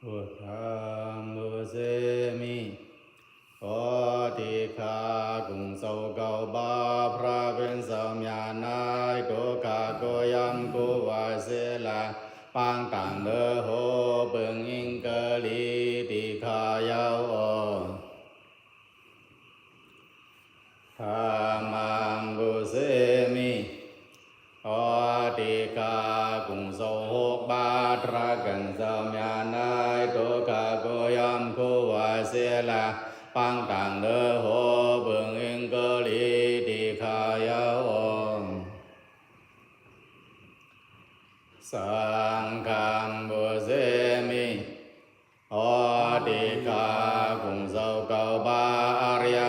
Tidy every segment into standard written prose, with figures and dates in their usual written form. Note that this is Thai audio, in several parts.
พุทธังมุเสมิขอที่ข้ากุงเศร้าเก่าบาพระเป็นสมญานายโกกาโกยำกูวาเสลาปังตังเดอโหเปิงอิงเกลีติขายาวธรรมังกุเสมิขอที่ข้ากุงเศร้าหกบาทระกันสมญานายโกกาโกยำกูวาเสลาปังตังเดอโหเปิงอิงเกลีติขายาวสังฆังบุเสมิขอที่ข้ากุงเศร้าเก่าบาอริย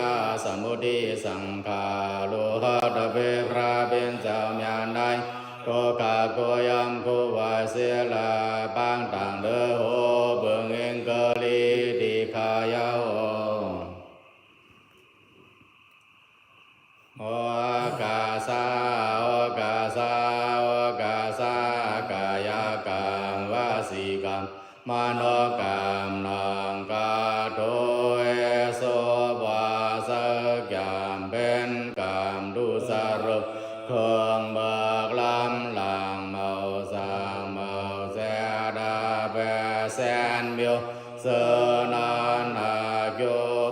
สมุทิสังขาโลหะตะเปพระเป็นเจ้าญาณนายโกกาโกยำโกวาเสลาปังตังเดอโหเปิงอิงเกลีติขายาวโอกาสาโอกาสาโอกาสากายกรรมวสีกรรมมโนกรรมนังกาโตเอโสวาสกรรมเป็นกรรมดุสรุเครื่องเบิกลำหลังเมาสางเมาเสดาเปแสนเบียวเสนานาโย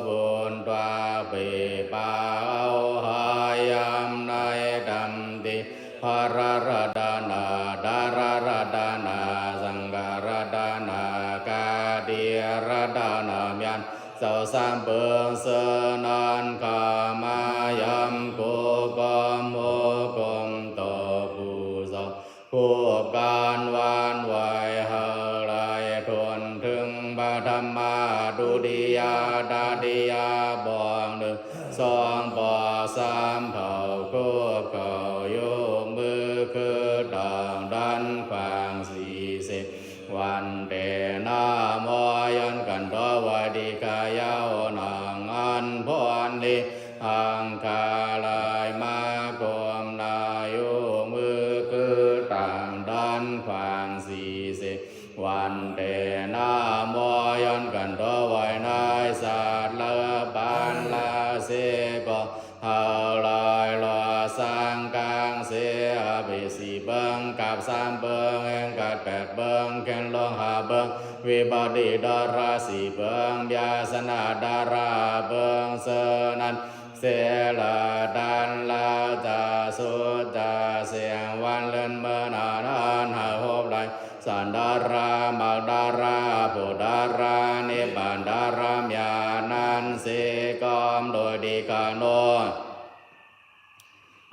บุญตวาปีปาเอาหายามในดำดิภารรดานาดารรดานาสังการดานาเดียระดานามยันเจ้าสามเปิงเสนานขามายำโกกมโมกมโตปูโสผู้การวานไหวหาไรทนถึงบาธรรมาดุดิยาดาดิยาบองหนึ่งสองปอสามเผ่าคู่เก่าโยกมือคือต่างดันฟัง40วันเดนาโมยันกันทวดิกายาวนางอันพรนิอังคาลายมากรมนายุมือคือต่างดันฟัง40วันเดนาโมยันกันทวายนายสัตว์ละปานละเสกหาลายลาสังกังเสียบิสีเบิงกับสามเบิงแห่งกัดแปดเบิงแคนลองหาเบิงวิบดีดาราสีเบิงยาสนาดาราเบิงเสนันเสลาดันลาจาสุจาเสียงวันเล่นเมื่อนานานหาหอบไหลสันดารามักดาราผู้ดารานิบานดารามยานันเสกอมโดยดีกาโน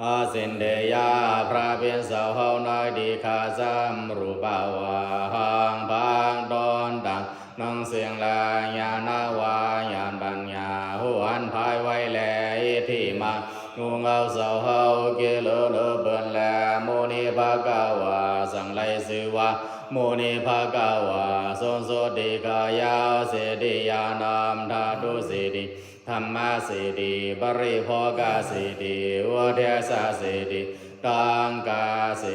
อาสินเดยาพระเป็นสาวเฮานายดีขาซ้ำรูปาวาหังพังดอนดังนังเสียงลายาณาวายานบัญญาหวนภายไว้แลที่มางูเงาสาวเฮาเกลเลเบินแลโมนิภากาวาสังไลสือวาโมนิภากาวาสนโสติกายาเสดิยานามธาตุเสดิธรรมะเสดิปริโภกาเสดิวัฏสะเสดิตังกาเส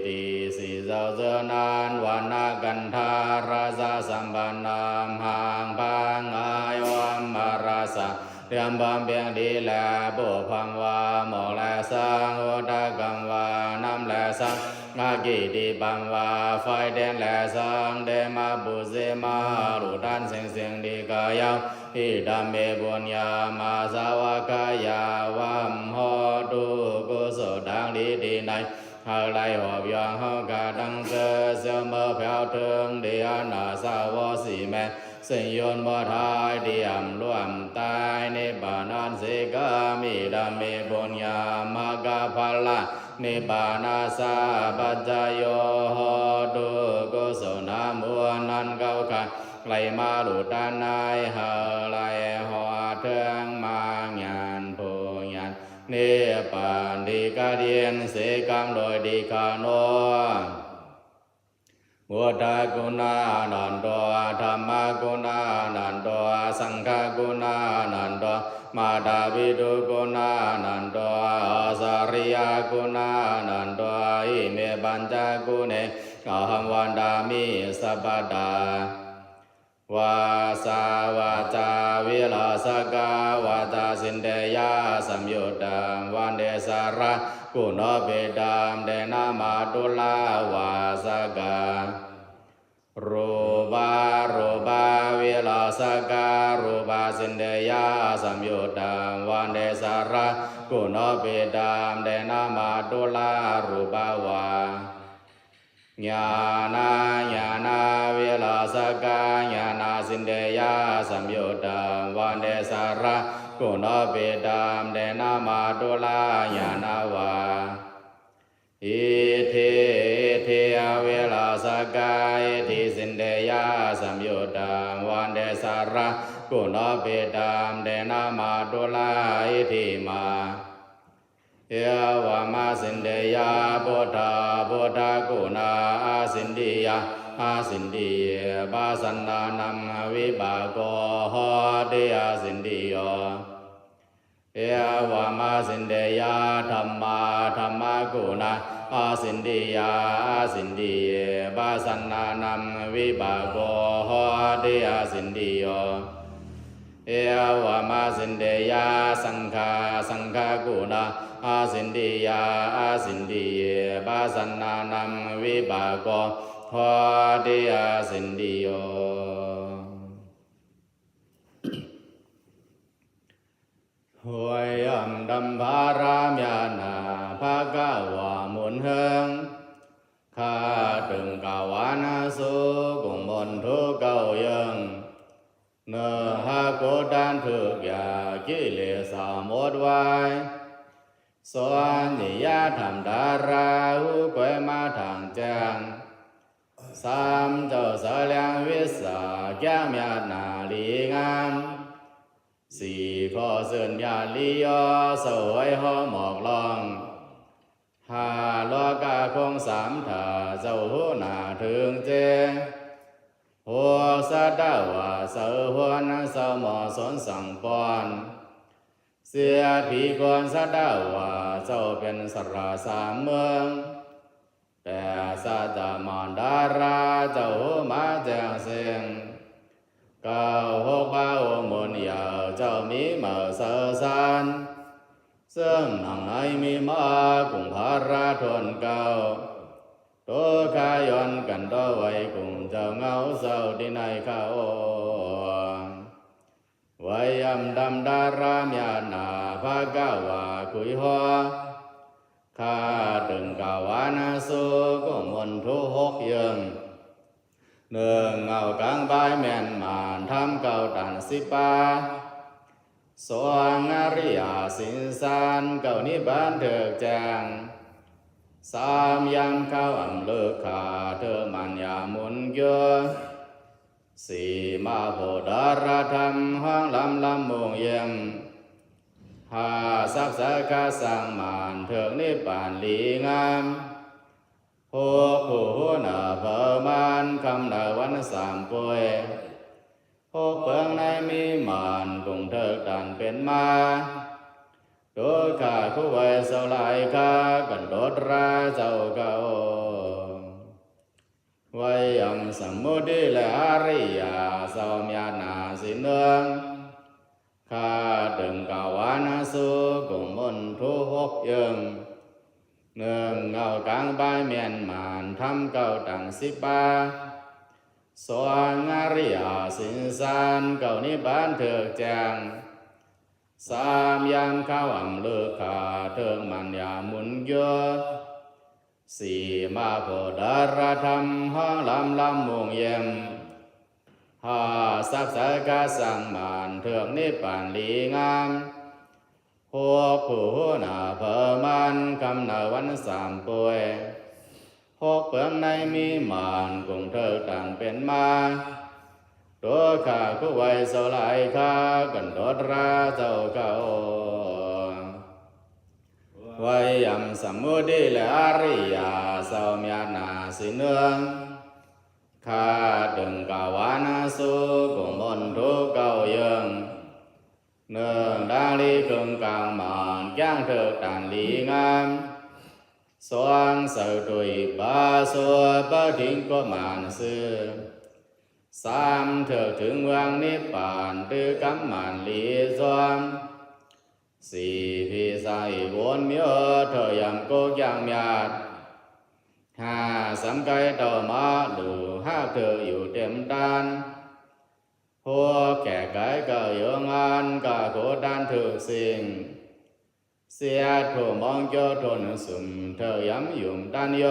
ดิสีเจ้าเจนานวันนากันธาราสะสัมปันนามหังพังอายวมมาราสะเรียมบำเพ็ญดีแลบุพังวาหมอแลสังโอตกัมวาน้ำแลสังนากิติปัมวาไฟแดนแลสังเดมาบุเซมาลุดันเสียงเสียงดีกายาวอิดามเมบุญญามาสาวกายาวัมโหตุกุศลดังดีดีในหาไลหอบยองหอกาดังเจอเสมอแผ่วถึงเดียนาสาวสีแม่สิ่งยนบ่ทายเดียมร่วมตายในบานันสิกามิดามิบุญญามากาภลานิบานาสาปัจจโยโหตุกุศลมวลนันเก้าขันไหลมาหลุดด้านในหาไหลหัวเทืองมาญาณผู้ญาณเนปานดีกาเดียนเสกามโดยดีกาโนพุทธกุณานันโตธรรมกุณานันโตสังฆกุณานันโตมาดาวิดุกุณานันโตสาริยกุณานันโตอิเมปัญจกุเนอหังวันดามิสัพพดา วาสาวาจาวิลาสกาวาตาสินเดยาสัมยุตตาวันเดสาระกุณเปดามเดนามาตุลาวาสการูปาวิลาสการูปาสินเดยาสัมยุตตาวันเดสาระกุณเปดามเดนามาตุลารูปาวาญาณาวิลาสกาญาณาสินเดยาสัมยุตตาวันเดสาระกุณเปดามเดนามาตุลาญาณาวาอิทิเวลาสกายทิสินเดยาสัมยุตตาวันเดสาระกุณเปดามเดนามาตุลาอิทิมาเอวามาสินเดยาพุทธกุณาอาสินดิยาอาสินดิบาสันนานัมวิบากโกหเดอาสินดิโยเอวามาสินเดยาธรรมากุณาอาสินดิยาอาสินดิบาสันนานัมวิบากโกหเดอาสินดิโยเอวามาสินเดยาสังฆากุณาอาสินดิยาอาสินดิบาสันนานัมวิบากโกหเดอาสินดิโยหวยอัมดัมภารามยานาภะกวามุนเฮงข้าตึงกาวานาสุกุมนทุกเกายังเนหะโกดันทุกยากิเลสหมดไว้ส่วนนิยาธรรมดาราหูกวยมาทางแจ้งสามเจ้าสะเลียงวิสาแก้มยานาลีงามสี่ข้อเสื่อนยาลียอสวยหอหมอกลองห้าโลกาคงสามถาเจ้าหูหนาถึงเจหัวสัตว์ว่าเสือหัวนั้นเสือหมอสนสั่งปอนเสียผีกวนสัตว์ว่าเจ้าเป็นสระสามเมืองแต่สัตว์มารดาราเจ้ามาแจ้งเสียงเก้าหกบ้ามุนยาวเจ้ามีมาเสือสานซึ่งหนังในมีมากุงภาราทนเก้าตัวขายอนกันตัวไว้กุงเจ้าเงาเศร้าที่ในข้าไว้ยำดำดารามยานาภะกวาคุยหัวข้าตึงกาวานาสุกุมนทุหกยังเนื่องเงากลางใบแม่นมานทำเก่าตันสิปาสวงอริยสินสานเก่านิบานเถิกแจงสามยามเข้าอัมเลิกขาเธอมันยามุนเยอะสี่มาโพดารธรรมห้องลำมงเยี่ยมห้าสักษะกาสังมานเถิกนิปานลีงามหกผู้นาเพิ่มานคำนาวันสามป่วยหกเปิงในมีมานกุงเถิกตันเป็นมาโดยข้าคู่ไว้เสลายข้ากันโดดราเจ้าเก่าไว้ยำสมุติและอริยาสาวมยานาสิเนืองข้าดึงกาวานาสุกุมนทุหกยังเนื่องเงากลางใบเมียนมานทำเก่าตังสิบาสวงอริยสินสานเก่านิบานเถิกแจงสามยามเข้าอ่ำเลิกขาเถิงมันยามุนเยอะสี่มาโพดารธรรมห้องลำมงเยี่ยมห้าสักษะกาสังมานเถิงนิปานลีงามหกผู้นาเพิ่มันคำนาวันสามป่วยหกเปิงในมีมานกุงเถิกต่างเป็นมาตัวข้าคู่ไว้เสลายข้ากันโดดราเจ้าเก่าไว้ยำสมุติและอริยาสาวมยานาสิเนืองข้าดึงกาวานาสุกุมนทุกเก่ายังเนื่องดังลีเกิงกลางมานย่างเถิกตันลีงามสวงเสดุยบาสัวปะทิ้งก็มานซื้อ สามเถิดถึงเมืองนิพพานตือกำมันลีซวงสี่พิสัยวนเมียเธอยำโกยำยาดห้าสำไกต่อมาดูห้าเธออยู่เต็มด้านหัวแก่ไก่ก็ยงานก็โคด้านถึกสิ่งเสียถูมองโยทนสุ่มเธอยำยุ่มด้านโย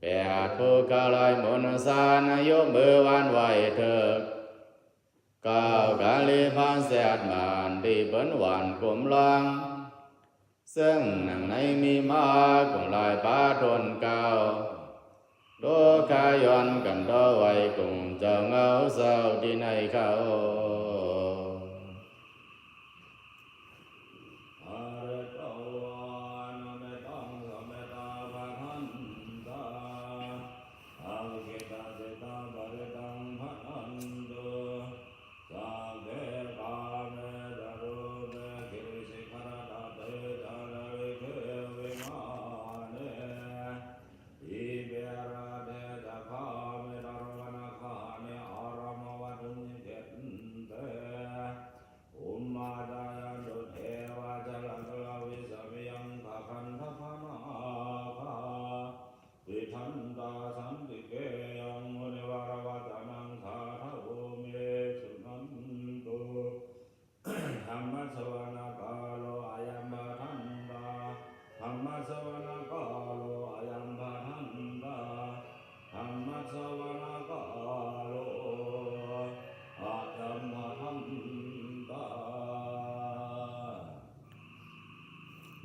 แปดผู้กะลอยมนสานยกมือวันไหวเถิดก้าวกาลีพันเสียดมานที่เปิ้นหวานกลมลังซึ่งหนังในมีมากุงลายป้าทนเก่าโดคายอนกันดอไว้กุงเจ้าเงาเศร้าที่ในเขา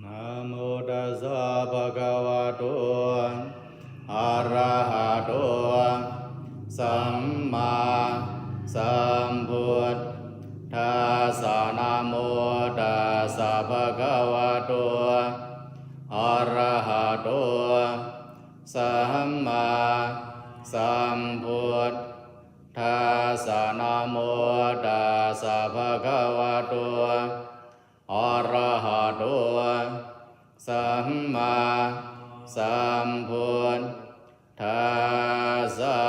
นะโมตัสสะภะคะวะโตอะระหะโตสัมมาสัมพุทธัสสะนะโมตัสสะภะคะวะโตอะระหะโตสัมมาสัมพุทธัสสะนะโมตัสสะภะคะวะโตอะระหะโตสัมมาสัมพุทธัสสะ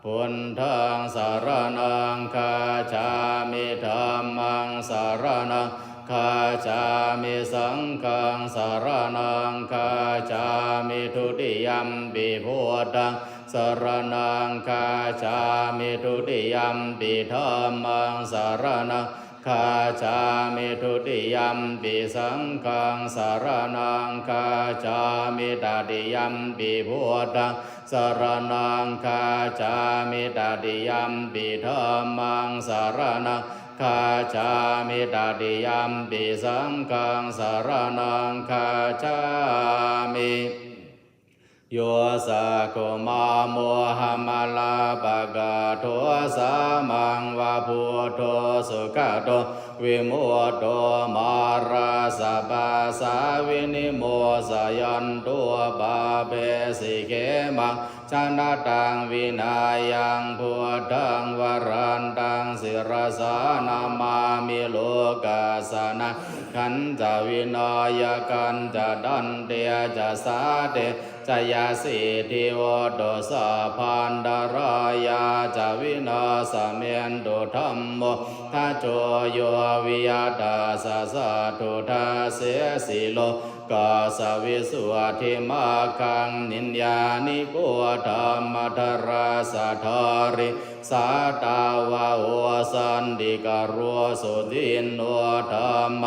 พุทธังสรณังคัจฉามิธัมมังสรณังคัจฉามิสังฆังสรณังคัจฉามิทุติยัมปิพุทธังสรณังคัจฉามิทุติยัมปิธัมมังสรณังคัจฉามิทุติยัมปิสังฆังสรณังคัจฉามิตติยัมปิพุทธังสรณังคัจฉามิตติยัมปิธัมมังสรณังคัจฉามิตติยัมปิสังฆังสรณังคัจฉามิโยสะโคมาโมหัมมาลาปะกะโทสามังวะพุทโธสุขโตวิมุตโตมาราสะปะสาวินิโมสยันตุปะเปสิเกมังชนะตังวินายังพุทธังวรันตังศิรสานามามิโลกัสสนะขันจะวินายกันจะดันเตจะสาเตจยาสิทิวโดสะพันดารายาจาวินาสเมนโดธรรมโมทัจโจโยวิยตาสะสะทุทาเสสิโลกาสวิสุทิมาคังนินญานิโกธรรมทราสะทาริสาตาวะโอสันติการุสุตินโนธรรม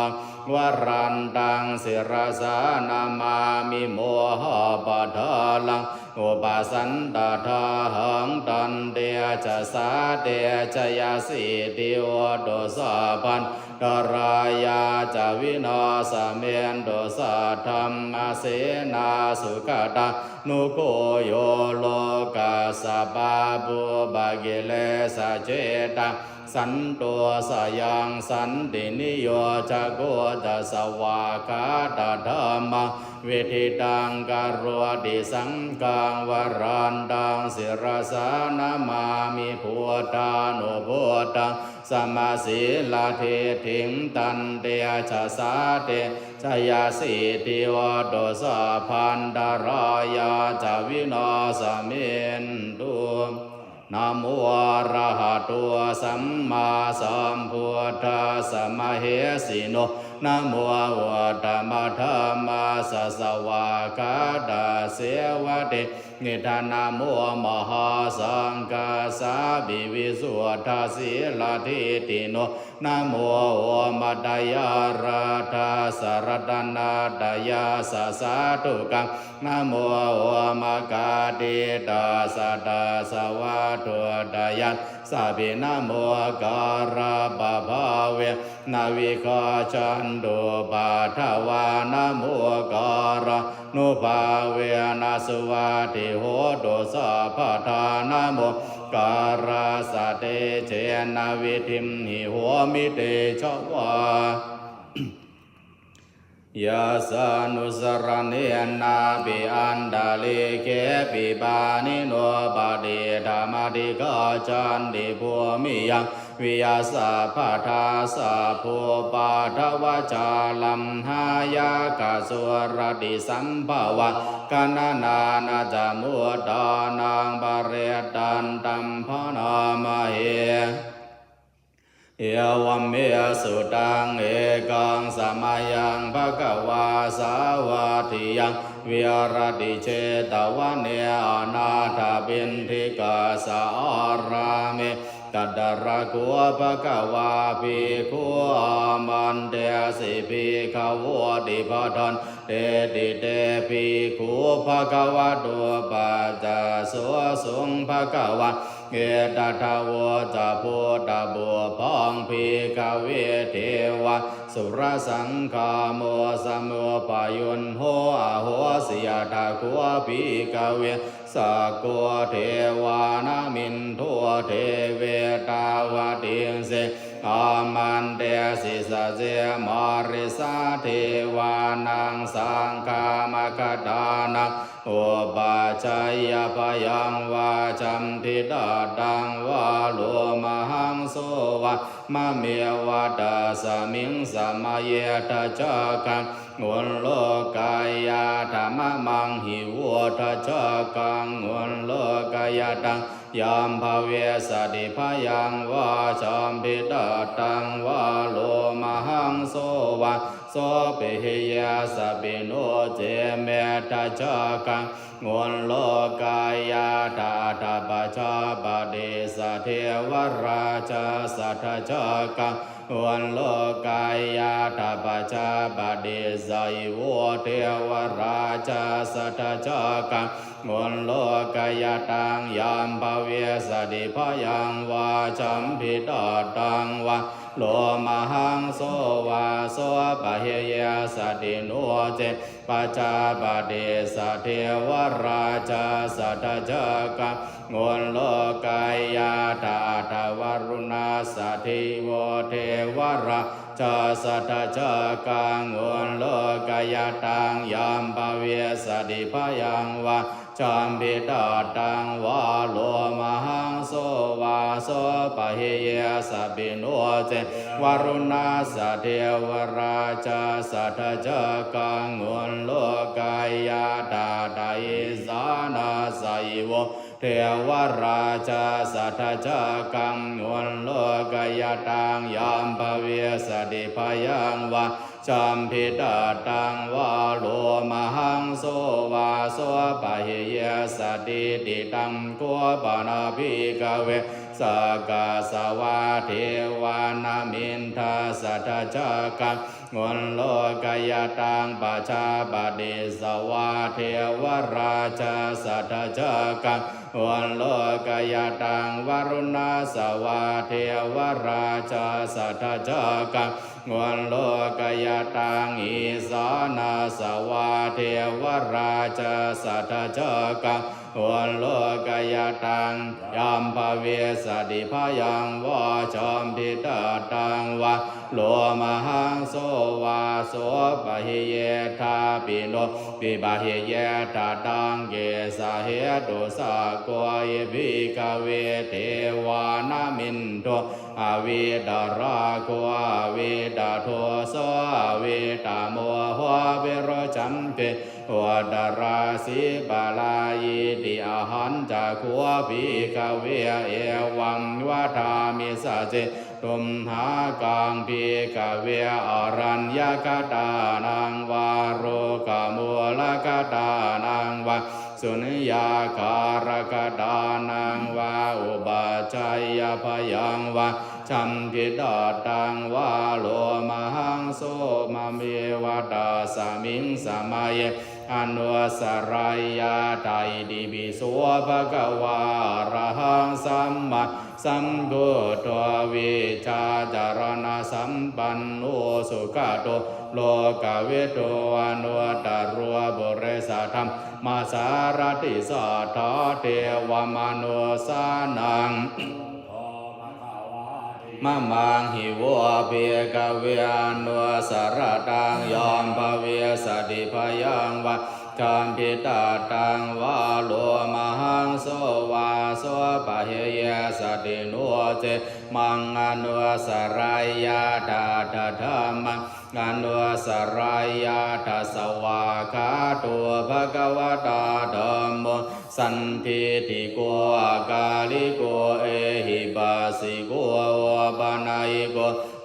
วรันตังศิรสานามามิโมหะปะทาลังอุปสันตถาหังตันเตจะสาเตจยาสิติโอโดสะพันดารายาจาวินาสเมนโดสะธรรมเสนาสุขตานุโกโยโลกัสสะปะปุบะกิเลสะเจตาสันโตสยังสันตินิโยจะโกจะสวากาตธรรมวิธิตังการุติสังกังวรันตังศิรสานามามิพุทธานุพุทธังสมาสีลาเทถิงตันเตชะสาเตชยาสิติวโดสะพันดารายาจาวินาสเมนตุ นะโมอะระหะโตสัมมาสัมพุทธัสสะมะเหสิโนนะโมวัฏฐมธัมมาสัสสวากาตาเสวะเตนิทานะโมมหาสังฆาสาบิวิสุทธาสีลาทิติโนนะโมมัตตยาราธาสารตนาตยาสสาตุกังนะโมมกาติตาสัตตาสวะตุตยัสสัพพินะโมการะปะภาเวนาวิกาจันโตปะทวานะโมการะนุภาเวนะสุวัติโหตุสัพพทานะโมการะสะเตเจนะวิทิมหิโหมิเตชวายาสานุสรเนนาปิอันดาลิเกปิบานิโนปะเดธรรมติกาจันติภูมิยังวิยาสาภาทาสาภูปาทวจาลัมหายากาสุรติสัมภวะกนานานาจามุตตานังบาเรตันตัมภนามเหเอวัมเมสุตังเอกังสมัยยังภควาสาวัติยังวิรติเชตวันเนอนาถบินทิกาสารามิตัดระกัวภควาภิกขุมันเตสิภิกขวติปทันเตติเตภิกขุภควะโตปัจจโสสุงภควะเกตทาวจะโพตบุพังภิกขเวเทวะสุรสังฆาโมสัมโมปายุนโหอโหสิยตาคัวภิกขเวสักโกเทวานามินโทเทเวตาวติเสอามันเตสิสะเจมาริสาเทวานังสังฆามคตานังโอปาชัยยพยังวาจัมทิดาดังวาโลมหังโสวะมะเมวะตาสมิงสมัยตะจักขังnguồn lô kaya thama mang hi vô tha cha kang nguồn lô kaya tăng yam bha ve sa di pha yang va cham pi ta tăng va lo ma hang so va so pe he ya sa pe no je me tha cha kang nguồn lô kaya tha tha pa cha pa de sa the va ra cha sa tha cha kangวันโลกายาตาปัจจาบดีไซโวเทวราชาสัทจักกังวันโลกายตังยามภเวสติพยังวาจัมพิตาตังวะโลมหังโสวาโสปะเฮยสติโนเจปัจจาบดีสเทวราชาสัทจักกังวันโลกายาตาทวรุณาสติโวเทวราชาสัทจักกังวันโลกายตังยามภเวสติพยังวาจัมพิตาตังวาโลมหังโสวาโสปะเฮยสปิโนเจวรุณาสเทวราชาสัทจักกังวันโลกายาตาไดสานาไสโวเทวราชาสัทจักกังวันโลกายตังยามภเวสติพยังวาจัมพิตาตังวาโลมหังโสวาโสปะเฮยสติติตังกัวปนาภิกเวสกาสวะเทวานามินทาสัทจักกังวันโลกายตังปัจจาบดีสวะเทวราชาสัทจักกังวันโลกายตังวรุณาสวะเทวราชาสัทจักกังวันโลกายตังอิสานาสวะเทวราชาสัทจักกังวันโลกายตังยามภเวสติพยังวาจัมพิตาตังวะโลมหังโสวาโสปะเฮเยธาปิโนปิบะเฮเยธาตังเกสะเหตุสะโกยภิกขเวเทวานามินโตอวิดาราโกอวิดาโทโสอวิตาโมหะเวรจัมเปอ วัดราสีบาลายติอาหันจากขัวภิกเวเอวังวัฏามิสัจเจตุมหากังภิกเวอรัญญกตานังวาโรกมูลกตานังวาสุญญาการกตานังวาอุบาชัยยพยังวาชัมพิดาตังวาโลมหังโสมะเมวตาสมิงสมัยอนุสรายาไตดิบิโสภะคะวาอะระหังสัมมาสัมพุทโธวิชาจารณะสัมปันโนสุขโตโลกวิทูอนุตตรัวบุริสธรรมมาสารติสัทธาเทวมนุสานังมะมังหิวะเปียกเวอนุสารตังยอมภเวสติพยังวะธรรมพิตาตังวาโลมหังโสวาโสปะเหยสติโนเจมังอนุสรายาตาตธรรมังอนุสรายาตสวาคาตัวภะคะวตาธัมโมสันทิติโกอากาลิโกเอหิบาสิโกวะปะนายโก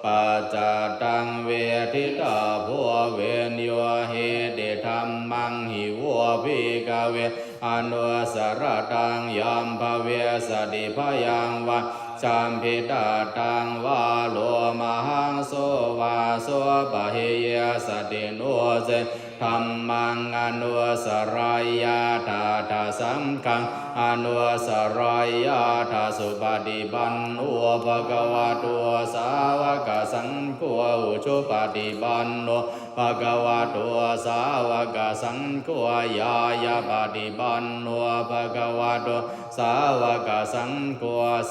ปัจจตังเวทิตาภัวเวนโยเหติธรรมังหิวะภิกเวอนุสรตังยัมภเวสติพยังวะชัมพิตาตังวาโลมหังโสวาโสปะเหยสติโนเจธัมมังอนุสรายาตาตาสังฆังอนุสรายาตาสุปฏิปันโนภะคะวะโตสาวกสังโฆอุชุปฏิปันโนภะคะวะโตสาวกสังโฆยายาปฏิปันโนภะคะวะโตสาวกสังโฆ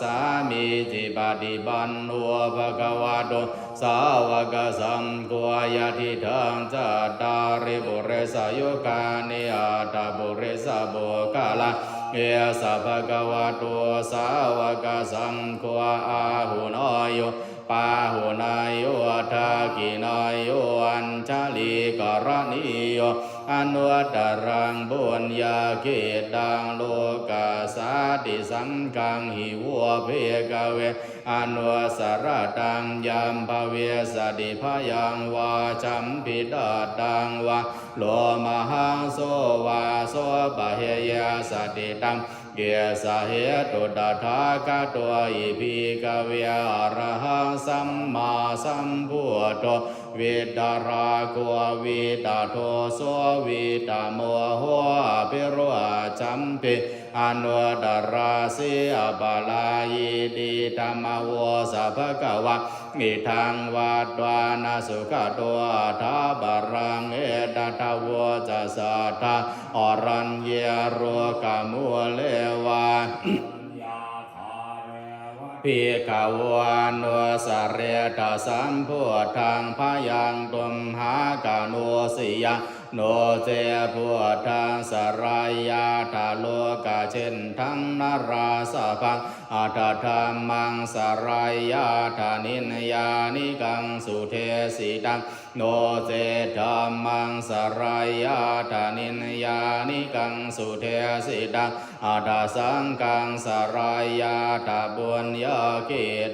สามีจิปฏิปันโนภะคะวะโตสาวกสังโฆยะทิทังจัตตาริปุเรสยุคานิอาตาปุเรสโภคาลาเอสะภะคะวะโตสาวกสังโฆอาหุโนโยปาหุนายโยทากินายโยอัญชลีกรณีโยอนุตตรังบุญญาเกตังโลกาสาติสังฆังหิวะเพกเวอนุสรตังยัมภเวสติพยังวาชัมพิดาตังวะโลมหังโสวาโสปะเหยสติตังเกสะเหตุตถาคตอิภิกเวอะระหังสัมมาสัมพุทโธวิตาราโกวิตาโทโสวิตาโมโหอภิโรจัมปิอนุตตราสีอบาลายติธรรมโวสัพพะกวะมิทังวัดวานาสุขตัวทาบารังเอตตะโวจะสัทธาอรัญเยโรกามุเลวาภิกขวานุสเรตสัมพุทธังพยังตุมหากานุสิยาโนเจพุทธังสรายาทาโลกาเชนทังนราสะพังอัตถามังสรายาทานินยานิกังสุเทสิตังโนเจธัมมังสรายาทานินยานิกังสุเทสิตังอัตสังกังสรายาทาบุญญาเก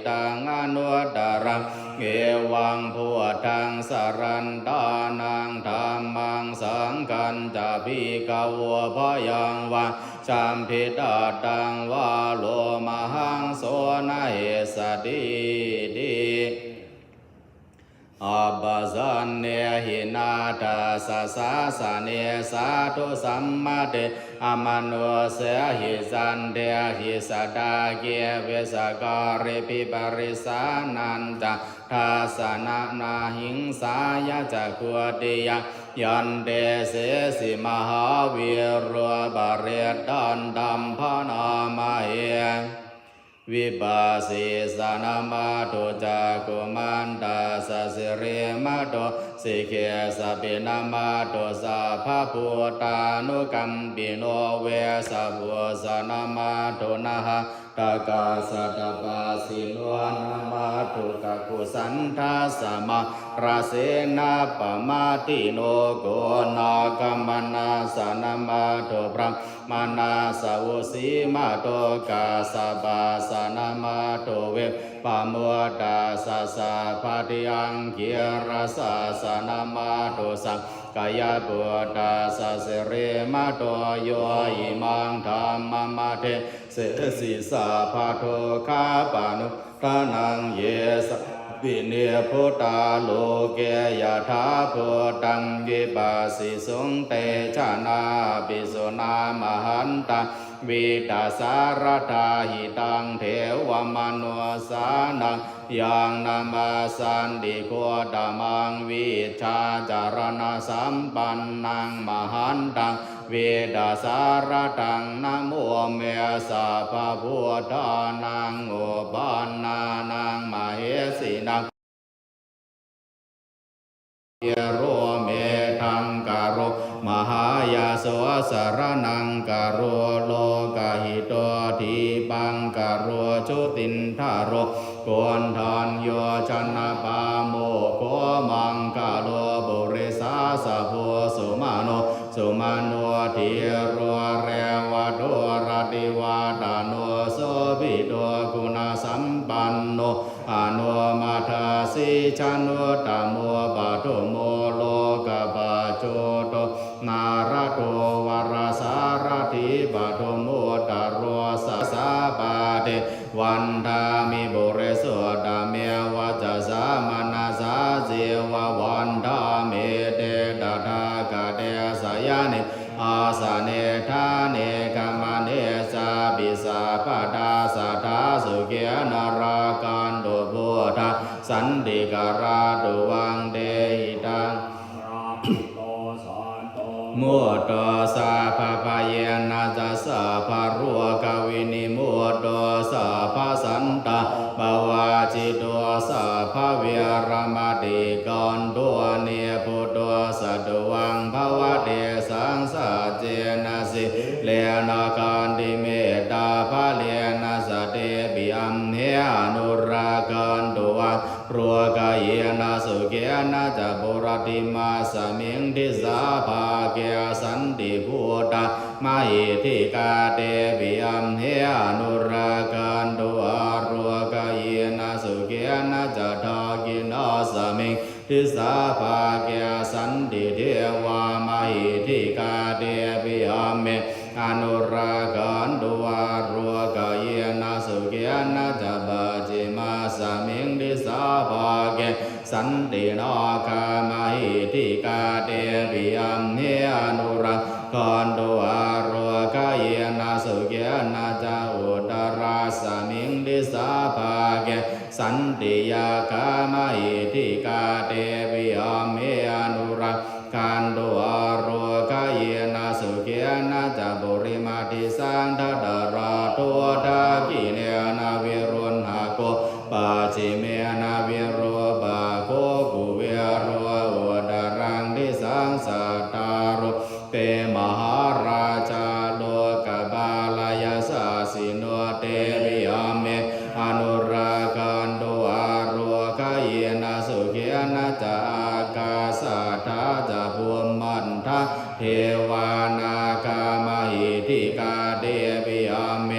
ตังอนุตตรังเอวังพุทธังสรันตานังธัมมังสังฆัญจภิกขวะพยังวะชัมพิตาตังวาโลมหังโสนะเหสติติอัปปะสันเนหินาทาสะสะสะเนสาธุสัมมาเตอมโนเสหิสันเดหิสตาเกเวสการิปิปริสานันตทัสสนะนาหิงสายะจักขุติยะยันเตเสสิมหาวิรุบาเรตันตัมพนามาเหวิปัสสิสนามาตุจักขุมันตาสสิริมาตุสิเขสปินามาตุสัพพะพุทธานุกัมปิโนเวสัพพุสนามาตุนะหะตากาสัตตปัสสิโนนามาตุกักขุสันทัสสะมะ ราเสนาปมาติโนโกนากัมมนาสนามาโตพระมานาสาวสีมาโตกาสบาสนามาโตเวปามัวดาสาสาปาติยังเกียรสาสนามาโตสังกายปุตตาสะเสเรมาโตโยอิมังธรรมมาเทเสสิสาภาโทคาปานุทานังเยสวิเนพุตตาโลเกยถาพุตังยิปาสิสุงเตชะนาปิสุนามหันตังวิตาสารทาหิตังเทวมนุสานังยังนามาสันติโคตมังวิชาจารณะสัมปันนังมหันตังเวดาสารตังนะโมเมสะภะพุทธานังโอปานานังมเหสีนังเยโรเมทังกาโรมหายาโสสารนังกาโรโลกาหิโตทีปังกาโรชุตินทาโรโกนทานโยชนะปาโมโกมังกาโลบุริสาสะโพสุมาโนสุมาโนทีโรเรวะโดรติวาตาโนโสภิโตกุณสัมปันโนอนุมาทาสิชานุตโมปะโตโมโลกปะโจโตนารโตวรสารถิปะโตโมตโรสสะปะเทวันทามิบุเรโสตเมวะจะสามนาสาเจวะวันทาเมเตตถากะเตสยานิอาสเนธาเนกัมมเนสาปิสาปตาสัทธาสุเกนารากันโตพุทธสันติการาตุวังเดหิตังมุตโตสาภะพะเยนะจัสสะภะรัวกวินิมุตโตสาภะสันตะภวาจิโตสาภะเวรมติกันโตเนพุตโตสัตวังภวะเตสังสัจเจนะสิเลนะกันติเมตตาภะเลนะสะเตปิอัมเหอนุรากันโตวะรัวกายนะสุเกนะจะปุรติมาสมิงทิสาภาเกสันติพุทธมาหิทิกาเตปิอัมเหอนุรากันโตวะรัวกายนะสุเกนะจะทากินาสมิงทิสาภาเกสันติเทวามาหิทิกาเตปิอัมเหอนุรากันโตวะรัวกายนะสุเกนะจะบาจิมาสมิงทิสาภาเกสันตินาคามาหิทิกาเตปิอัมเหอนุรากันโตวะรัวกายนะสุเกนะจะอุตราสมิงทิสาภาเกสันติยาคามาหิทิกาเตปิอัมเหอนุรากันโตวะรัวกายนะสุเกนะจะบุริมาติสังทัตราโตทากิเนนะวิรุณหะโกปาจิเมนะวิโรบาโคกุเวโรอุดารังทิสังสัตตารุเปมหาราชาโลกบาลายาสาสิโนเตปิอัมเมอนุรากันโตวะรัวกายนะสุเกนะจะอากาสัทธาจะภูมิมันทะเทวานาคามาหิทิกาเตปิอัมเม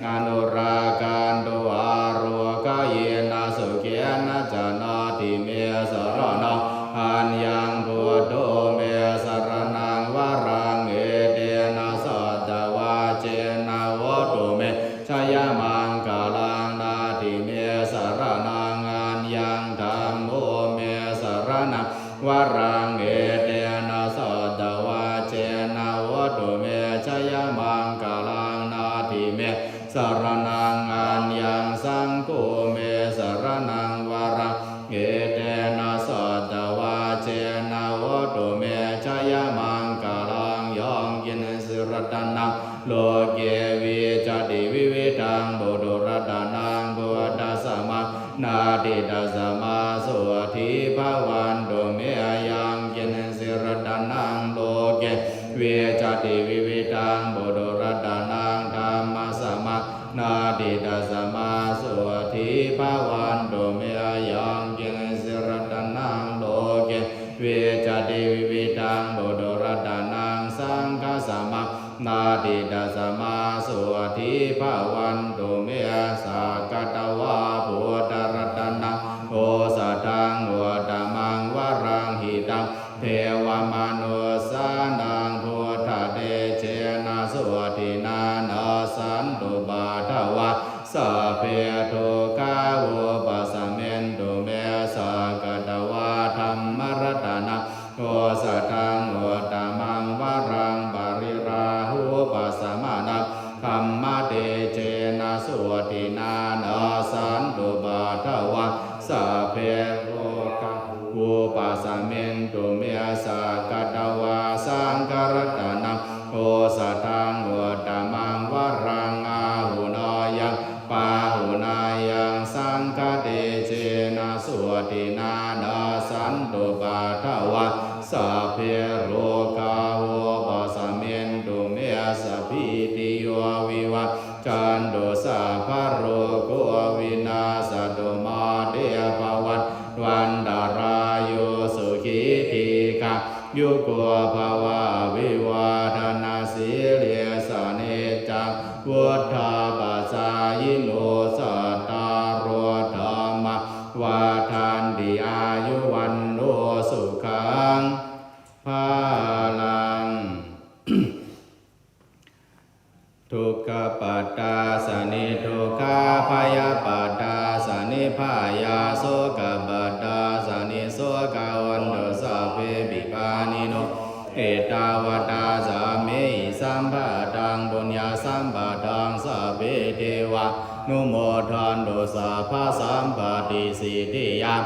อนุรากันโตวะรัวกายนะสุเกนะจะนาทิเมสรณังอัญญังพุทโธเมสรณังวรังเอเตนะสัจวาเจนะวตุเมชยมังกาลังนาทิเมสรณังอัญญังธัมโมเมสรณังวรังเอเตนะสัจวาเจนะวตุเมชยมังกาลังนาทิเมสรณังอัญญังสังโฆเมสรณังวรังเอเตนะสัจวาเจนะวตุเมชยมังกาลังยองกินสิรตนังโลเกวิจติวิวิตังบุตุรตนังพุทธัสสะมานาติตัสสะมาสุทิภวันตุเมยังกินสิรตนังโลเกวิจติวิวิตังบุตุรตนังธัมมัสสะมานาติตัสสะมาสุทิภวันตุเมยังกินสิรตนังโล นาดิดาสมาสุทิภาวันตุเมสากตวาพุทธรัตนังโอสัทังวตมังวรังหิตังเทวมนุสานังพุทธเตเจนะสุตินานาสันตุบาทวะสัพเพทุกขาวุปัสสเมนตุเมสากตวาธัมมรัตนังโอสัทังวตมังวรังบริราหุปัสสมานังธัมมเตเจนะสุตินานาสันตุบาทวะสัพเพทุกขาวุปัสสเมนตุเมสากตวาสังฆรัตนังโอสัทังวตมังวรังอาหุนอยังปาหุนายังสังฆเตเจนะสุตินานาสันตุบาทวะสัพเพโรกาโวปัสสเมนตุเมสัพพิติโยวิวัจจันตุสัพพะโรโควินาศตุมาเตภวัตวันตารายโยสุขีทีฆะยุโกภวะวิวาทนาสีเลสเนจังพุทธาปัสสายิโนสัตตารโรธรรมวาทานติอายุวันโนสุขังภาลัง ทุกขปัตตาสนิทุกขาพยาปัตตาสนิพายาโสกปัตตาสนิโสกวันโตสัพเพปิปานิโนเอตาวตาสามิสัมปะตังปุญญาสัมปะตังสัพเพเทวะนุโมทันตุสัพพะสัมปติสิทธิยา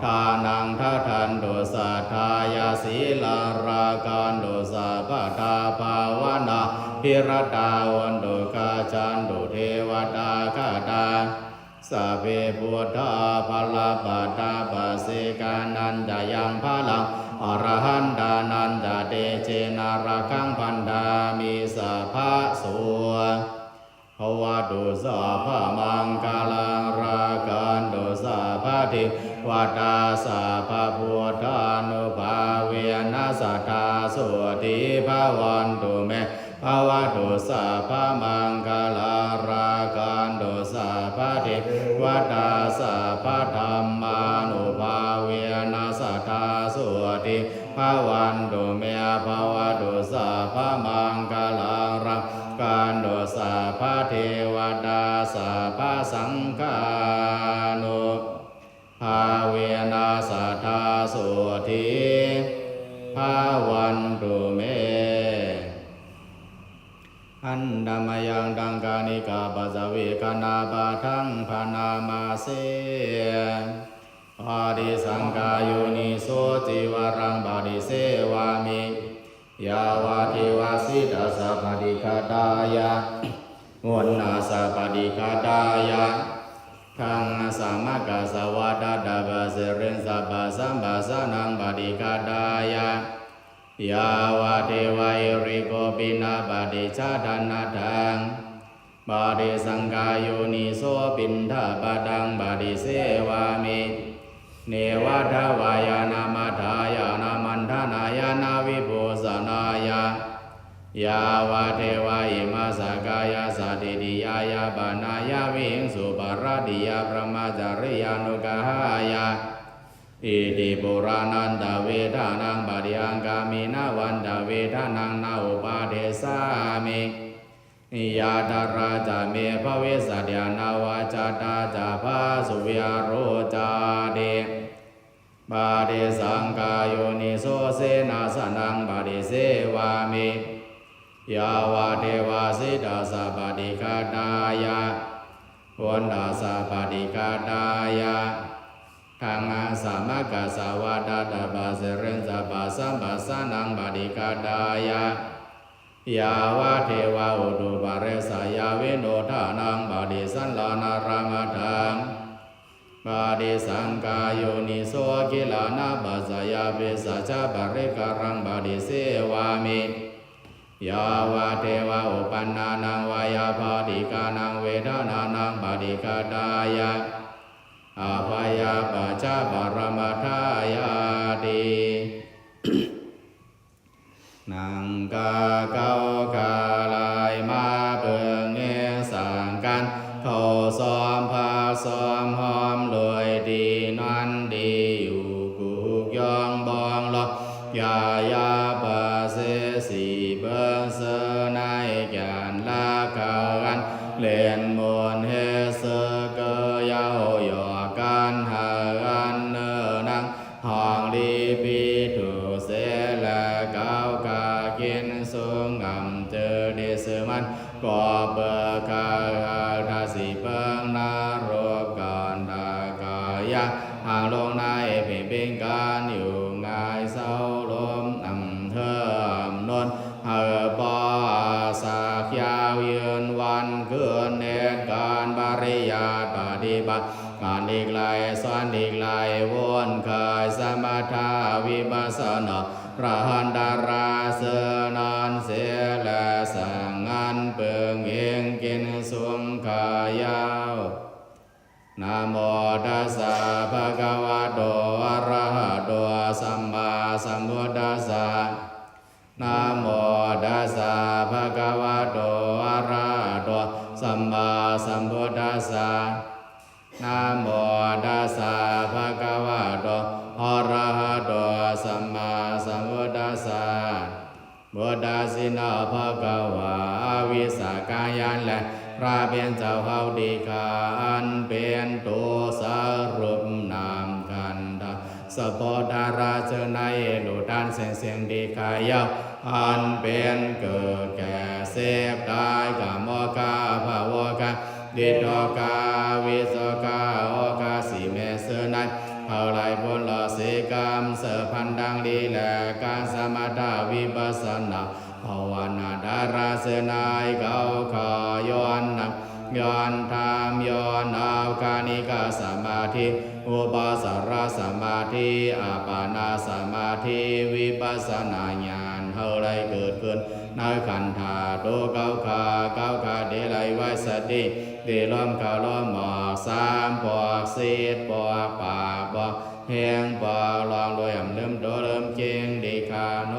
ทานังทัทันตุสัทธายาศีลารากันตุสัพพะตาภาวนาพิรตาวันตุกาจันตุเทวตาคาตาสัพเพพุทธาภลปัตตาปัสสิกานันจะยังภลังอรหันตานันจะเตเจนารักังพันดามิสัพพะสุภวตุสัพพะมังคลังรากันตุสัพพะทิวัตตาสัพพะพุทธานุภาเวนัสสทาสุติภวันตุเมภวตุสัพพะมังคลังรากันตุสัพพะทิวัตตาสัพพะธัมมานุภาเวนัสสทาสุติภวันตุเมภวตุสัพพะมังคลังรากันตุสัพพะเทวตาสัพพะสังฆานุภาเวนัสสทาสุติภวันตุเมอันดามยังดังกานิกาปัสสเวกนาปะทังพนามาเสอาดิสังกายุนิโสจิวรังบาดิเสวามิยาวาเทวาสิตาสัพพดิคาตายะวันนาสัพพดิคาตายะขังสามะกะสวะดาดาบะเสริญสัพพะสัมปะสานังบาดิคาตายะยาวาเทวาอิริโกปินาบาดิชาดานาทังบาดิสังกายุนิโสปินทาปะดังบาดิเสวามิเนวะทวายานามัทายานามันธนายานาวิโภสนายายาวาเทวาอิมาสกายาสัติติยายาบานายาวิหิงสุปารติยาพระมาจาริยานุกหายาอิติปุรานันตเวทานังบาริยังกามินาวันตเวทานังนาอุปาเทสามิยาดาราจาเมภเวสัตยานาวาจาตาจาภาสุวิอาโรจาเดบาเดสังกาโยนิโสเสนาสนังบาเดเสวามิยาวาเทวาสิตาสัพพดิคาตายะวันตาสัพพดิคาตายะทังอาสามะกะสาวาดาตาบาเสริญสัพพะสัมปะสานังบาดิคาตายะยาวาเทวาอุตุปะเรสายาวิโนทานังบาดิสันลานารามทังบาดิสังกาโยนิโสกิลานาปัสสยาภิสัจจปะริการังบาดิเสวามิยาวาเทวาอุปันนานังวายาภาดิกานังเวทนานังบาดิคาตายะอาภายาปัจจาบารมัทายาตินังกาเกาคาล ยาห่างลงในเพ่งเป็นการอยู่ง่ายเศร้าลมเธอนนเฮปอสักยาวยืนวันเกินเนตการบริยาปฏิบัติการอีกหลายสอนอีกหลายวนกายสมถาวิปัสสนาพระหันดาราเสนานเสียและสังงานเปิงเองกินสวงขายาวนะโมตัสสะภะคะวะโตอะระหะโตสัมมาสัมพุทธัสสะนะโมตัสสะภะคะวะโตอะระหะโตสัมมาสัมพุทธัสสะนะโมตัสสะภะคะวะโตอะระหะโตสัมมาสัมพุทธัสสะบุตตาสินะภะคะวะอวิสากายันและพระเป็นเจ้าเฮาดีกาอันเป็นตัวสรุปนามกันดาสปอดาราเจไนโลดานเสียงดีกายาอันเป็นเกิดแก่เสพได้กามกาภาวกาดิโตกาวิโสกาโอกาสีเมเสนัยเอาไหลผลละเสกรรมเสพันดังดีและการสมถาวิปัสสนาภาวนาดาราเสนายเกาขย้อนนักย้อนธรรมย้อนอาวกานิกาสมาธิอุปาสรสมาธิอาปานาสมาธิวิปัสสนาญาณเฮาไหลเกิดขึ้นในขันธาโตเกาขาเดลัยไว้สติเดล้อมขาล้อมหมอกสามปอกเศษปอกปากปอกแหงปอกลองโดยเริ่มโตเริ่มเจงดีคาโน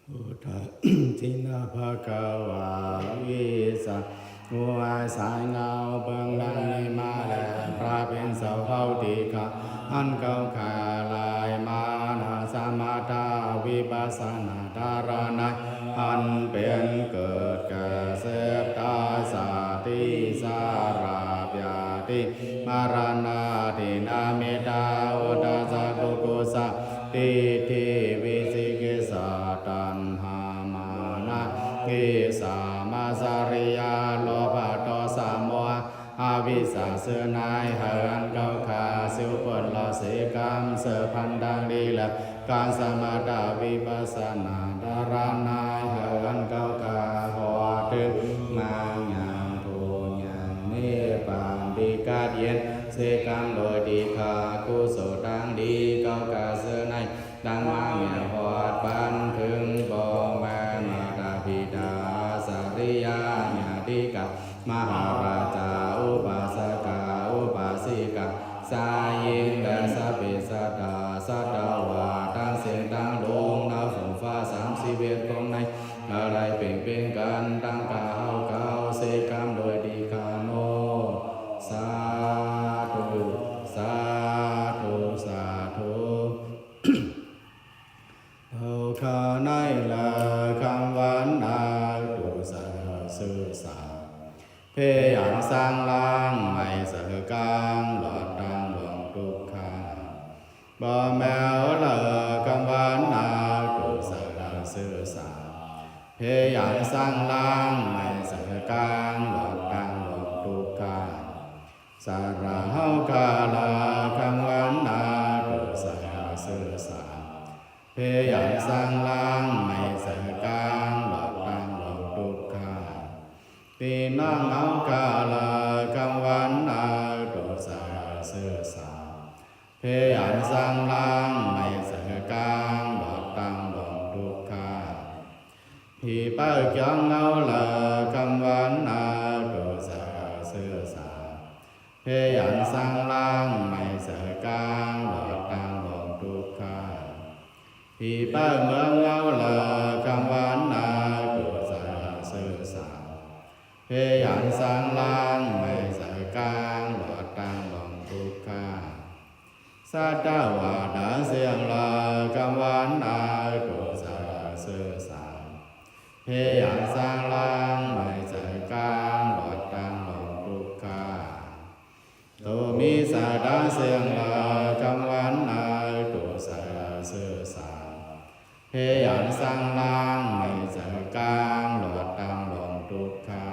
พุทธทินาภกวาวิสัชงัวสายเงาเบื้องหลังนิมาแลพระเป็นเสาเข้าตีขาอันเก่าขาลายมานาสมาตาวิปัสสนาดารนัยอันเป็นเกิดแก่เสพตาสาติสาราปยาติมารณาตินาเมตาอุตสะกุกุสะติทิวิสิกิสาตันหามานะกิสามาสาริยาโลภะโทสะโมหะอวิสชาเสือนายหาอันเก่าขาสิวปนลาเสกรรมเสือพันดังดีและการสมาดาวิปัสสนาดารานายหาอันเก่าขาขอถึงมาอย่างภูอย่างนิพพานดีกาเย็นเสกรรมโดยดีขากุศลดังดีเก่าขาเสือในดังมาเมียหอดบันถึงบ่แม่มาดาบิดาสาริยาญาติกามหาราชาอุบาสกาอุบาสิกาสายิงและสัพเพสัตตาสัตวาตั้งเสียงตั้งลงนาฝนฟ้า31ของในอะไรเป็นกันตั้งกาเฮาเก่าเสกรรมโดยดีกาโนสาธุสาธุสาธุเอาข้าในละคำวันนาตุสาสื่อสาเพยันสร้างล่างไม่เสกางหลอดดังหลวงทุกขาบ่แมวละคำวันนาตุสาสื่อสาเพยันสร้างล่างไม่เสกางหลอดดังหลวงทุกขาสาระเฮาคาลาคำวันนาตุสาสื่อสาเพยันสร้างล่างไม่เสกางหลอดดังหลวงทุกขาตีนั่งเอากาลาคำวันนาตุสาสื่อสาเพยันสร้างล่างไม่เสกางหลอดดังหลวงทุกขาที่เป้าจังเอาละคำวันนาตุสาสื่อสาเพยันสร้างล่างไม่เสกางหลอดดังหลวงทุกขาที่เป้าเมืองเอาละคำวันนาตุสาสื่อสาเพยันสร้างล่างไม่เสกางหลอดดังหลวงทุกขาสัตวาดาเสียงละคำวันนาตุสาสื่อสาเพยันสร้างล่างไม่เสกางหลอดดังหลวงทุกขาตุมิสาดาเสียงละคำวันนาตุสาสื่อสาเพยันสร้างล่างไม่เสกางหลอดดังหลวงทุกขา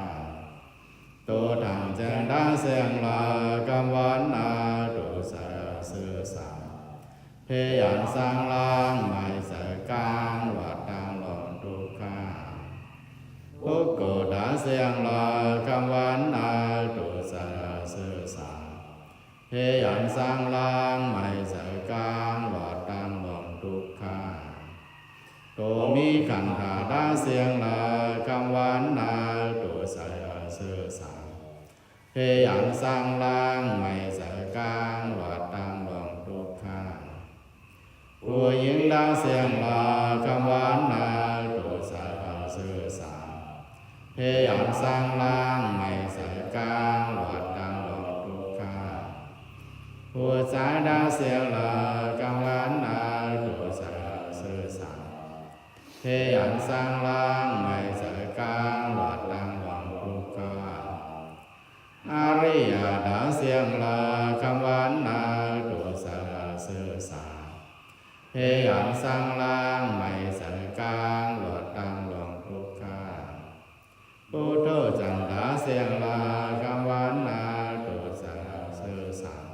ตุถังเจงดาเสียงละคำวันนาตุสาสื่อสาเพยันสร้างล่างไม่เสกางหลอดดังหลวงทุกขาปุกโกดาเสียงละคำวันนาตุสาสื่อสาเพยันสร้างล่างไม่เสกางหลอดดังหลวงทุกขาโตมีขันธาดาเสียงละคำวันนาตุสาสื่อสาเพยันสร้างล่างไม่เสกางหลอดดังหลวงทุกขาผู้หญิงดาเสียงละคำวันนาตุสาสื่อสาเพยันสร้างล่างไม่เสกางหลอดดังหลวงทุกขาผู้ชายดาเสียงละคำวันนาตุสาสื่อสาเพยันสร้างล่างไม่เสกางหลอดดังหลวงทุกขาอริยดาเสียงละคำวันนาตุสาสื่อสาเพยันสร้างล่างไม่เสกางหลอดดังหลวงทุกขาปุถุ จันทาเสียงลาคำวันนาตุสาสื่อสาร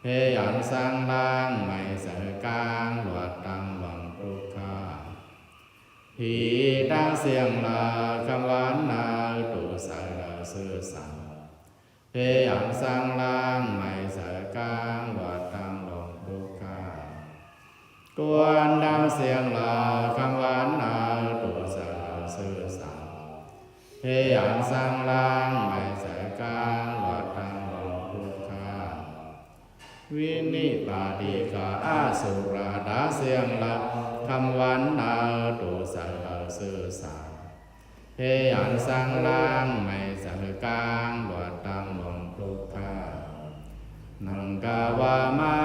เพยันสร้างล่างไม่เสกางหลวดดังหวังทุกขาผีดังเสียงลาคำวันนาตุสาสื่อสารเพยันสร้างล่างไม่เสกางหลวดดังหวังทุกขากวนดังเสียงลาคำวันนาตุสาสื่อสารเพยันสร้างล่างไม่เสกางหลวดดังหวังทุกขา วินิปาติกาอาสุราดาเสียงละคำวันนาตุสังสื่อสารเพยันสังลางไม่สังกางบวดตังมงครุกานังกาวามา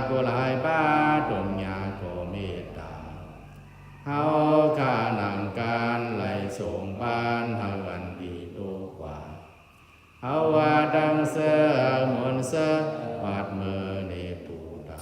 กุลายปาตุญญาโกเมตตาเฮาข้านังการไหลส่งบ้านเฮาอันดีตัวกว่าเฮาว่าดังเสือมนเสือปาดมือในปูดา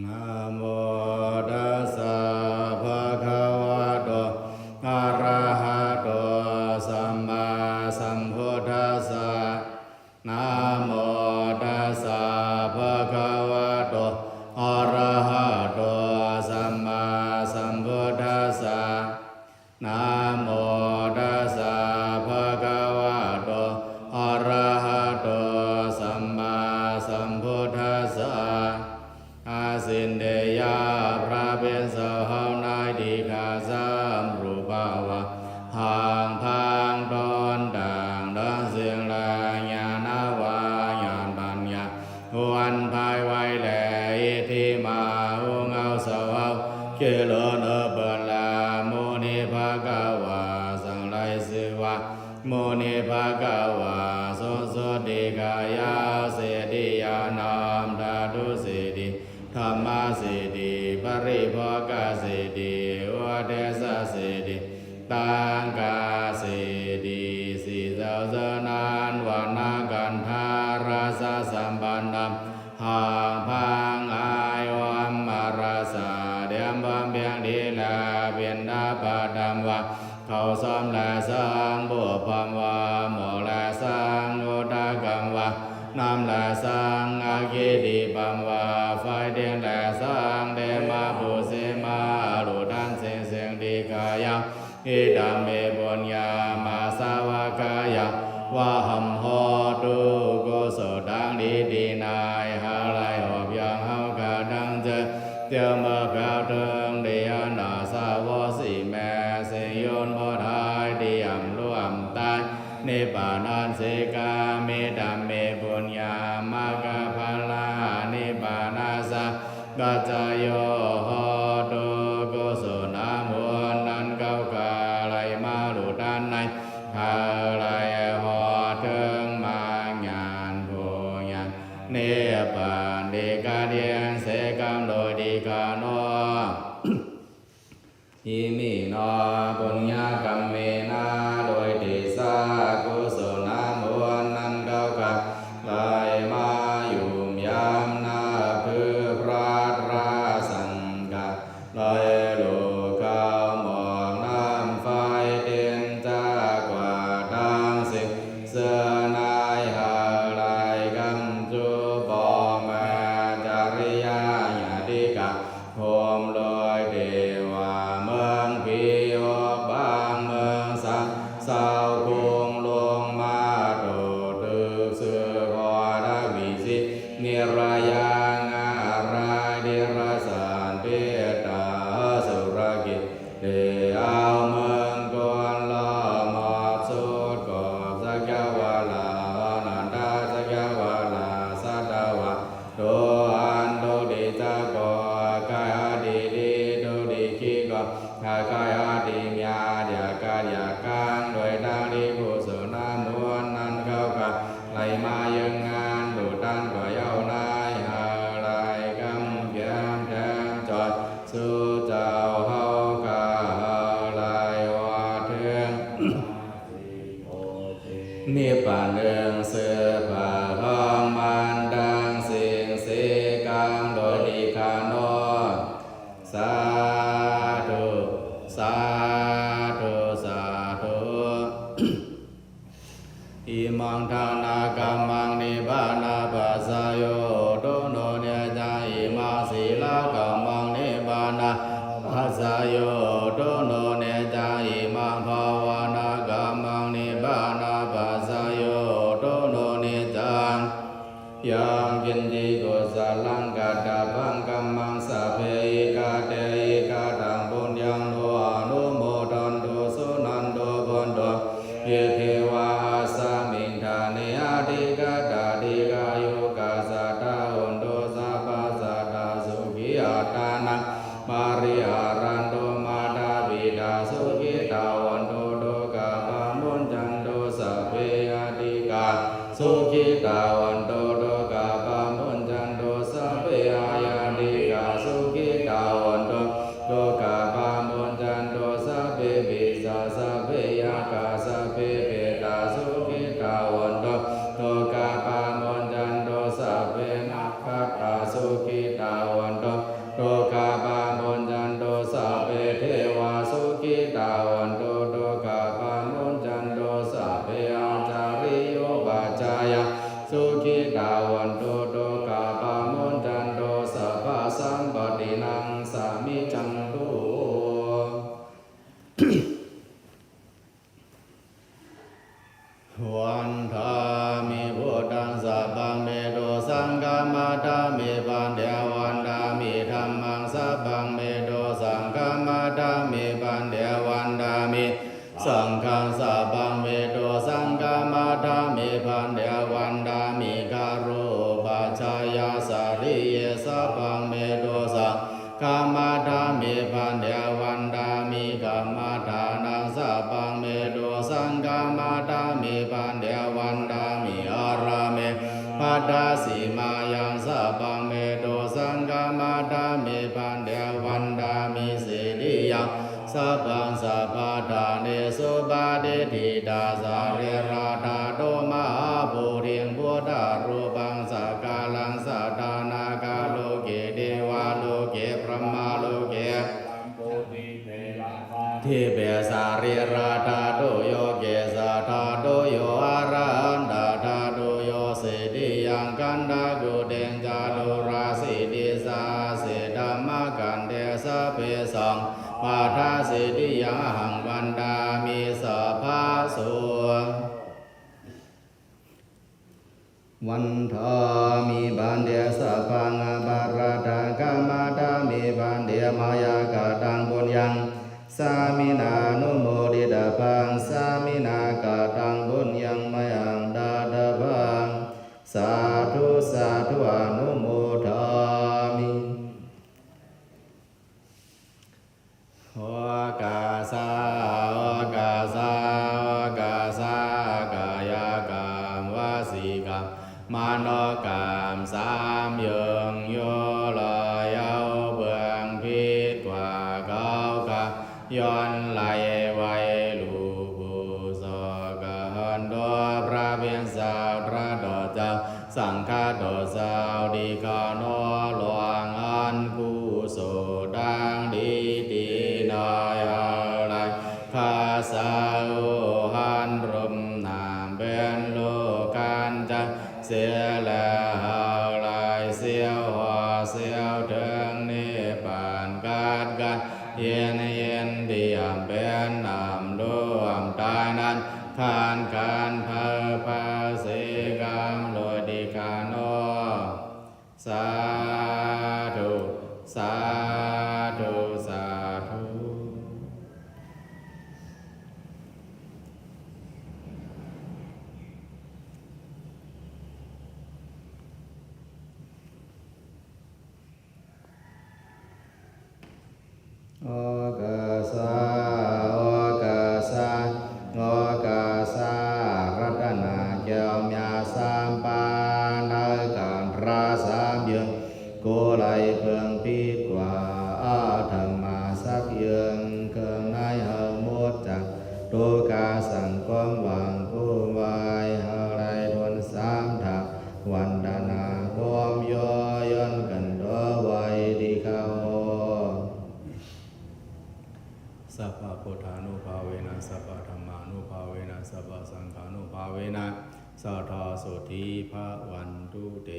นะโมตัสสะภะคะวะโตอะระหะโตสัมมาสัมพุทธัสสะนะโมตัสสะภะคะวะโตอะระหะโตสัมมาสัมพุทธัสสะนะโมตัสสะภะคะวะโตอะระหะโตสัมมาสัมพุทธัสสะอาสินเดยาพระเป็นสาวนาดีกาสามรูปาวะห่างพังตอนด่างดอนเสียงลายญาณวาญาณปัญญาวันภายไว้แหล่ที่มาอุงเอาสาวเกลนเบลาโมนิภะกวาสังไลสิวะโมนิภะกวาโสโสติกายาเสดิยานามดาดุสิติธรรมสิติปริภกสิติวัฏสสิติตังกาสิติสิเจ้าเจนานวันนากันทาราสสัมปันนามห่างพังอายวัมมาราสาเดียมบัมเบียงดีลาเบียนดาปาดัมวะเขาซ้อมและสังบุพพวาโมและสังโอตกัมวะนำและสังอากิติปัมวาไฟเดียงและสังเดมาบุเสมาลุดันเสียงเสียงดีกายาอิดัมเมบุญญามาสาวกายาวะหัมโหตุกุศลดังดีดีนายหาไลหอบยังเฮากาดังเจเตียวมาเปล่าถึงเดียนาสาวสีแม่เสยนบ่ทายเดียมร่วมตายนิพพานันเสกาเมดัมเมบุญญามากาภลานิพพานาสะกัจจโยโหตุกุศลมุนนันเก้ากาไหลมาลุด้านในหาไหลหอถึงมาญาณผู้ญาณเนปานเดกาเดียนเสกามโดยดีกาโนอิมิโนปุญญกรรมเมนะโดยติสากุศลมุนนันเก้ากาไหลมาอยู่ยามนาคือพระราสังกาไหลโลกาวหมอกน้ำไฟเด่นจากกว่าดังสิเสือนายหาไหลกำจุบอมาจาริยาญาติกาโหมลอยเทวาเมืองพีออกบางเมืองสังสาวคงลงมาโดดตึกเสือคอดักวิสินิรายางาราเดรสานเปตาสุรกิจเดเอาเมืองก่อนละมอบสุดกอบสักวาลานันดาสักวาลาสัตวะโดอันโดดิตะกอกายดีดีโดดิคิกกายดีญาเดียกาอยากังโดยดังดีกุศลมวลนันเก้ากาไหลมายังงานดูดันก็เย้านายหาไหลกำเพียงแทงจอดสู่เจ้าเฮากาไหลว่าเทือง โ ปันเรืองเสือผ่าห้องมันดังสิ่งสีกลางโดยดีคาโนสาธุสาธุสาธุอิมังทานากัมมังนิบานาปัสสะโยโตโนเนจาอิมาสีลากัมมังนิบานาปัสสะโยโตโนเนจาอิมังภาวนากัมมังนิบานาปัสสะโยโตโนเนจายังกินติกุศลังกัตถพังกัมมังสัพเพอิกาเตอิกาตังปุญญังโนอนุโมทันตุสุนันโตบุญโตเยเทวาสามิงธาเนอาทิกาตาทิกายุกาสัตตาอุนโตสัพพสัตตาสุขิอัตตานังมาริอารันโตมาดาบิดาสุขิตาวันโตโตกาปามุนจันโตสัพเพอาทิกาสุขิตาวันโตโตกาปามุนจันโตสัพเพอายาติกาสุขิตาวันโตโตกาปามุนจันโตสัพเพปิสาสัพเพยากาสัพเพเปตาสุขิตาวันโตโตกาปามุนจันโตสัพเพนัคขตาสุขิตาวันโตโตกาปามุนจันโตสัพเพเทวาสุขิตาวันโตโตกาปามุนจันโตสัพเพอาจาริโยปัจจายาสุขิตาวันโตโตกาปามุนจันโตสัพพะสัมปตินังสามิจันโต วันธามิพุทธังสัพพังเมโตสังฆมัตถามิปันเดวันดามิธัมมังสัพพังเมโตสังฆมัตถามิปันเดวันดามิสังฆังสัพพังเมโตสังฆมัตถามิปันเดวันดามิกาโรปัจจายาสาริเยสัพพังเมโตสังฆมัตถามิปันเดวันดามิกัมมัฏฐานังสัพพังเมโตสังฆมัตถามิปันเดวันดามิอาราเมปัตตาสีมายังสัพพังเมโตสังฆมัตถามิปันเดวันดามิสิริยังสัพพังสัพพะทาเนสุปาเดทิตาสาเรราธาโตมหาภูริงพุทธารูปังสักกาลังสัทธานาคาโลเกเทวาโลเกพระมาโลเกทิเปสาริราธาโตโยเกสัทธาโตโยอารันดาธาโตโยสิริยังกันดากุเดนจาตุราสิติสาเสดัมมะกันเดสะเปสังปาทาสิริยังหังวันดามิสัพพะโสวันทามิบันเดสัพพังบาราทังกัมมัตถามิบันเดมายากาตังปุญญังสามินานุโมดิตาปังสามินากาตังปุญญังมยังดาตาปังสาธุสาธุอนุโมทามิโอกาสาโอกาสาโอกาสากายกรรมวสีกรรมมโนกรรมสามเยืองโยลอยเอาเบื้องพิษกว่าเขากะย้อนไหลไว้ลูบูสกหันโดพระเบียนสาวพระดอเจ้าสังฆาดอสาวดีกาโนหลวงอันกุโสดังดีตีนายอะไรข้าสาวหันรมนามเป็นโลกันจังเสียแล้วหาลายเสียวหัวเสียวถึงนิพพานกัดเย็นเย็นที่ยามเป็นนามดวงตายนั้นขานเพอพาสิกรรมโลดิกาโนสาธุสาธุสาธุ โอกาสาโอกาสาโอกาสารัตนาเจ้ามีสามปานในการราสามยังโกไลเพิงปีกว่า สัพพะพุทธานุภาเวนะสัพพะธัมมานุภาเวนะสัพพะสังฆานุภาเวนะสัทธาโสธีภวันตุเต